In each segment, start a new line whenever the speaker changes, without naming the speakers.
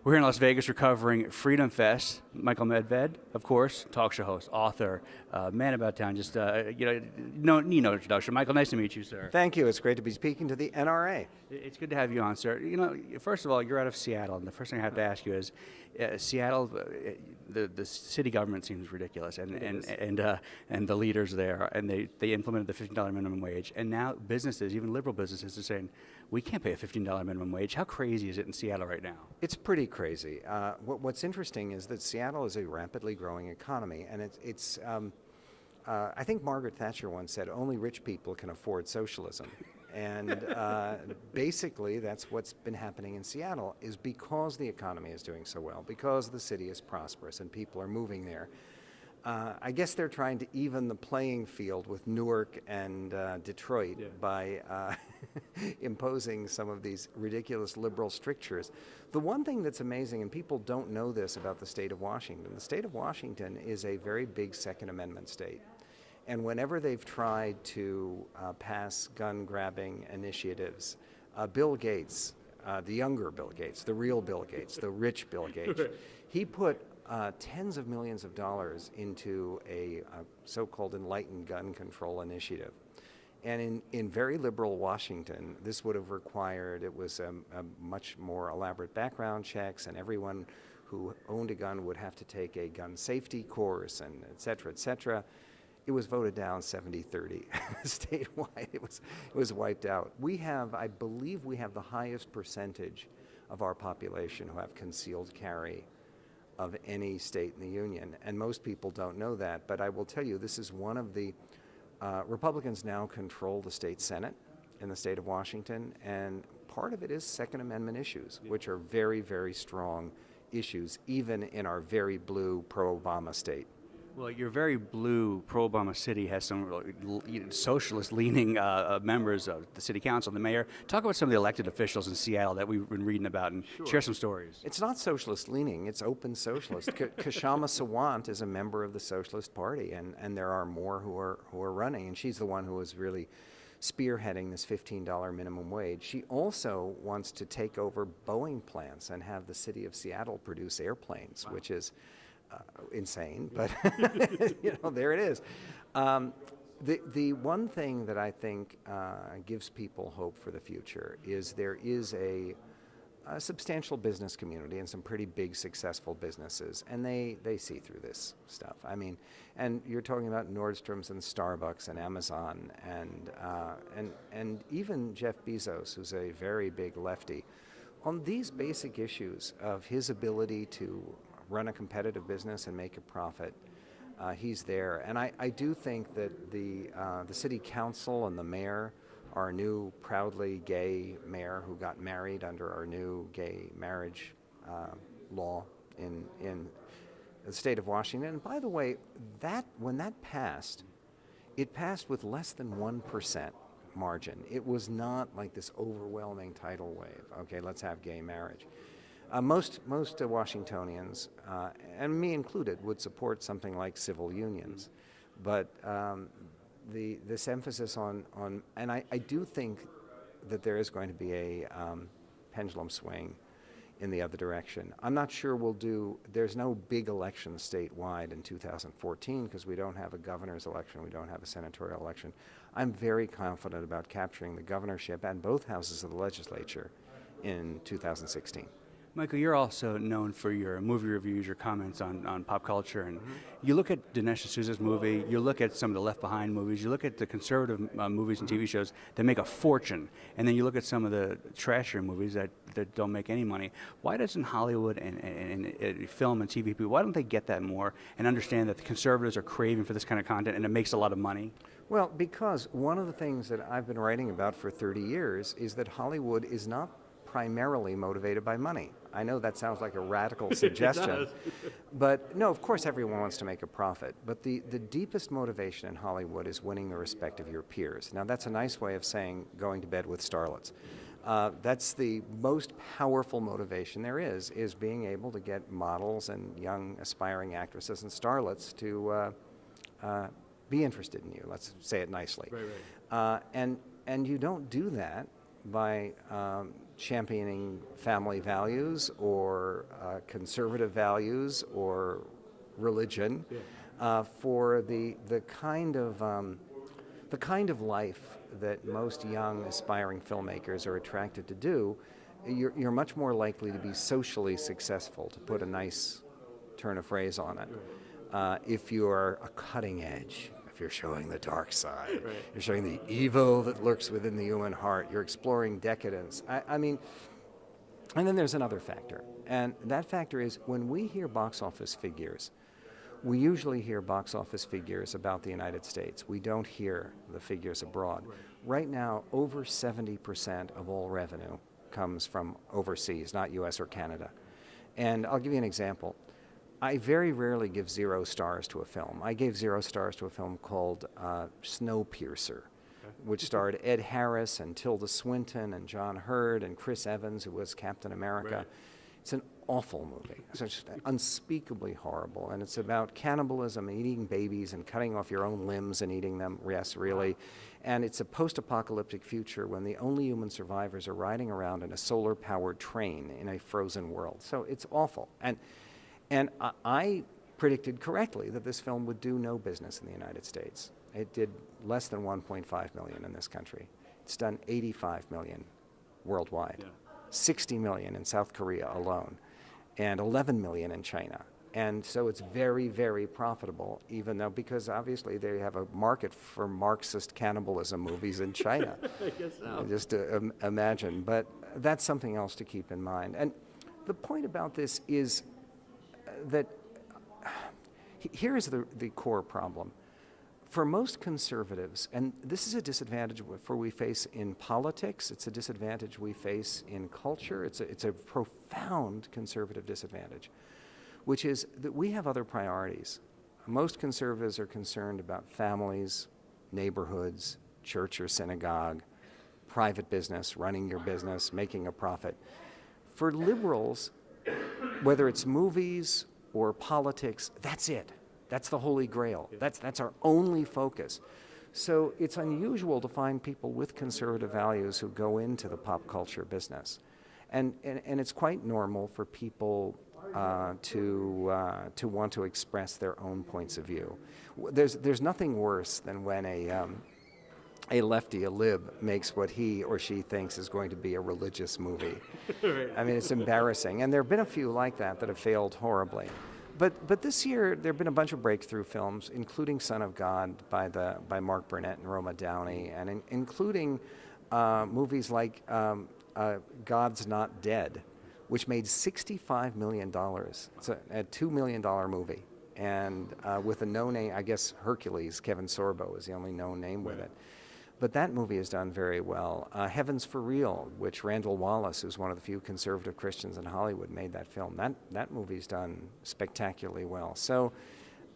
We're here in Las Vegas recovering Freedom Fest. Michael Medved, of course, talk show host, author, man about town. Just need no introduction. Michael, nice to meet you, sir.
Thank you. It's great to be speaking to the NRA.
It's good to have you on, sir. First of all, you're out of Seattle, and the first thing I have to ask you is, Seattle, the city government seems ridiculous, and the leaders there, and they implemented the $15 minimum wage, and now businesses, even liberal businesses, are saying we can't pay a $15 minimum wage. How crazy is it in Seattle right now?
It's pretty crazy. What's interesting is that Seattle is a rapidly growing economy, and I think Margaret Thatcher once said, only rich people can afford socialism. And basically, that's what's been happening in Seattle, is because the economy is doing so well, because the city is prosperous and people are moving there. I guess they're trying to even the playing field with Newark and Detroit by imposing some of these ridiculous liberal strictures. The one thing that's amazing, and people don't know this about the state of Washington, the state of Washington is a very big Second Amendment state. And whenever they've tried to pass gun-grabbing initiatives, Bill Gates, the younger Bill Gates, the real Bill Gates, the rich Bill Gates, he put tens of millions of dollars into a so-called enlightened gun control initiative. And in very liberal Washington, this would have required, it was a much more elaborate background checks, and everyone who owned a gun would have to take a gun safety course, and et cetera, et cetera. It was voted down 70-30 statewide. It was wiped out. I believe we have the highest percentage of our population who have concealed carry of any state in the union, and most people don't know that. But I will tell you, this is one of the Republicans now control the state Senate in the state of Washington, and part of it is Second Amendment issues, which are very, very strong issues, even in our very blue pro-Obama state.
Well, your very blue pro-Obama city has some socialist-leaning members of the city council and the mayor. Talk about some of the elected officials in Seattle that we've been reading about, and share some stories.
It's not socialist-leaning, it's open socialist. Kashama Sawant is a member of the Socialist Party, and there are more who are running, and she's the one who was really spearheading this $15 minimum wage. She also wants to take over Boeing plants and have the city of Seattle produce airplanes, which is insane, but there it is. The one thing that I think gives people hope for the future is there is a substantial business community and some pretty big successful businesses, and they see through this stuff. I mean, and you're talking about Nordstrom's and Starbucks and Amazon and even Jeff Bezos, who's a very big lefty, on these basic issues of his ability to run a competitive business and make a profit. He's there. And I do think that the city council and the mayor, our new proudly gay mayor who got married under our new gay marriage law in the state of Washington. And by the way, when that passed, it passed with less than 1% margin. It was not like this overwhelming tidal wave. Okay, let's have gay marriage. Most Washingtonians, and me included, would support something like civil unions, but this emphasis on and I do think that there is going to be a pendulum swing in the other direction. I'm not sure there's no big election statewide in 2014 because we don't have a governor's election, we don't have a senatorial election. I'm very confident about capturing the governorship and both houses of the legislature in 2016.
Michael, you're also known for your movie reviews, your comments on pop culture, and you look at Dinesh D'Souza's movie, you look at some of the Left Behind movies, you look at the conservative movies and TV shows that make a fortune, and then you look at some of the trashier movies that don't make any money. Why doesn't Hollywood and film and TV people, why don't they get that more and understand that the conservatives are craving for this kind of content and it makes a lot of money?
Well, because one of the things that I've been writing about for 30 years is that Hollywood is not primarily motivated by money. I know that sounds like a radical suggestion, but no, of course everyone wants to make a profit, but the deepest motivation in Hollywood is winning the respect of your peers. Now that's a nice way of saying going to bed with starlets. That's the most powerful motivation there is being able to get models and young aspiring actresses and starlets to be interested in you, let's say it nicely.
Right.
And you don't do that by championing family values or conservative values or religion for the kind of life that most young aspiring filmmakers are attracted to do. You're much more likely to be socially successful, to put a nice turn of phrase on it, if you're a cutting edge, if you're showing the dark side, you're showing the evil that lurks within the human heart, you're exploring decadence. I mean, and then there's another factor, and that factor is when we hear box office figures, we usually hear box office figures about the United States. We don't hear the figures abroad. Right now, over 70% of all revenue comes from overseas, not US or Canada. And I'll give you an example. I very rarely give 0 stars to a film. I gave 0 stars to a film called Snowpiercer, which starred Ed Harris and Tilda Swinton and John Hurd and Chris Evans, who was Captain America.
Right.
It's an awful movie. It's just unspeakably horrible. And it's about cannibalism and eating babies and cutting off your own limbs and eating them. Yes, really. And it's a post-apocalyptic future when the only human survivors are riding around in a solar-powered train in a frozen world. So it's awful. And I predicted correctly that this film would do no business in the United States. It did less than 1.5 million in this country. It's done 85 million worldwide. Yeah. 60 million in South Korea alone, and 11 million in China. And so it's very, very profitable, even though, because obviously they have a market for Marxist cannibalism movies in China.
I guess so.
Just imagine. But that's something else to keep in mind. And the point about this is that here is the core problem. For most conservatives, and this is a disadvantage we face in politics, it's a disadvantage we face in culture, it's a profound conservative disadvantage, which is that we have other priorities. Most conservatives are concerned about families, neighborhoods, church or synagogue, private business, running your business, making a profit. For liberals, whether it's movies or politics, that's it. That's the Holy Grail. That's our only focus. So it's unusual to find people with conservative values who go into the pop culture business. And it's quite normal for people to want to express their own points of view. There's nothing worse than when a lefty, a lib, makes what he or she thinks is going to be a religious movie. Right. I mean, it's embarrassing. And there have been a few like that have failed horribly. But this year, there have been a bunch of breakthrough films, including Son of God by Mark Burnett and Roma Downey, and including movies like God's Not Dead, which made $65 million. It's a $2 million movie. And with a no-name, I guess Hercules, Kevin Sorbo is the only known name with it. But that movie has done very well. Heaven's for Real, which Randall Wallace, who's one of the few conservative Christians in Hollywood, made that film. That movie's done spectacularly well. So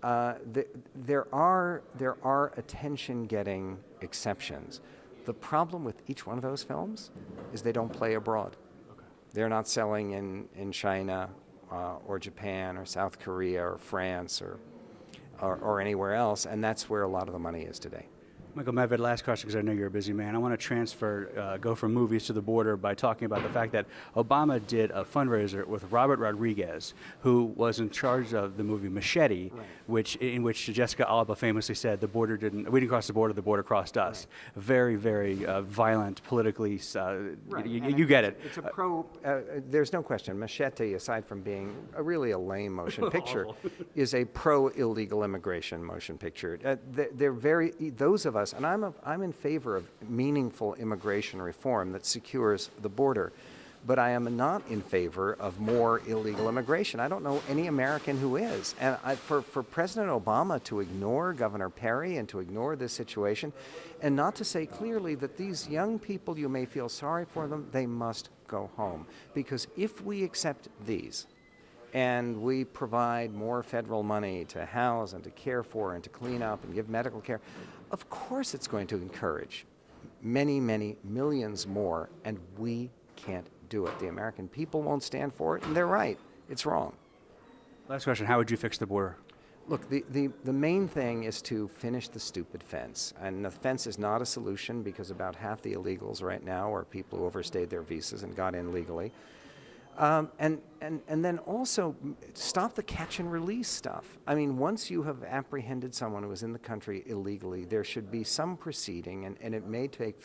there are attention-getting exceptions. The problem with each one of those films is they don't play abroad. Okay. They're not selling in China or Japan or South Korea or France or anywhere else, and that's where a lot of the money is today.
Michael Medved, last question, because I know you're a busy man. I want to go from movies to the border by talking about the fact that Obama did a fundraiser with Robert Rodriguez, who was in charge of the movie Machete, right. in which Jessica Alba famously said, we didn't cross the border crossed us. Right. Very, very violent, politically, right. you get it.
It's there's no question, Machete, aside from being really a lame motion picture, is a pro-illegal immigration motion picture. Those of us, and I'm in favor of meaningful immigration reform that secures the border, but I am not in favor of more illegal immigration. I don't know any American who is. And for President Obama to ignore Governor Perry and to ignore this situation and not to say clearly that these young people, you may feel sorry for them, they must go home. Because if we accept these, and we provide more federal money to house and to care for and to clean up and give medical care, of course it's going to encourage many, many millions more, and we can't do it. The American people won't stand for it, and they're right. It's wrong.
Last question, how would you fix the border?
Look, the main thing is to finish the stupid fence. And the fence is not a solution because about half the illegals right now are people who overstayed their visas and got in legally. And then also stop the catch and release stuff. I mean, once you have apprehended someone who was in the country illegally, there should be some proceeding, and it may take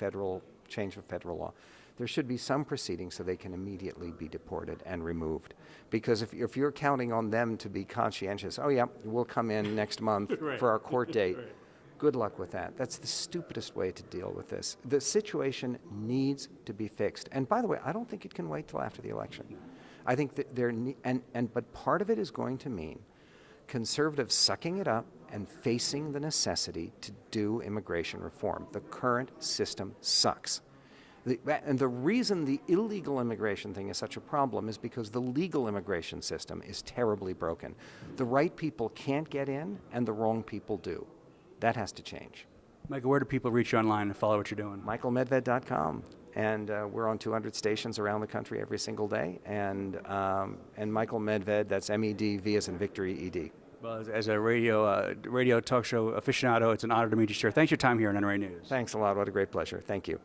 change of federal law. There should be some proceeding so they can immediately be deported and removed. Because if you're counting on them to be conscientious, oh yeah, we'll come in next month for our court date, good luck with that. That's the stupidest way to deal with this. The situation needs to be fixed. And by the way, I don't think it can wait till after the election. I think that but part of it is going to mean conservatives sucking it up and facing the necessity to do immigration reform. The current system sucks. And the reason the illegal immigration thing is such a problem is because the legal immigration system is terribly broken. The right people can't get in, and the wrong people do. That has to change.
Michael, where do people reach you online and follow what you're doing?
MichaelMedved.com. And we're on 200 stations around the country every single day. And Michael Medved, that's MEDV as in Victory, ED.
Well, as a radio talk show aficionado, it's an honor to meet you, sir. Thanks for your time here on NRA News.
Thanks a lot. What a great pleasure. Thank you.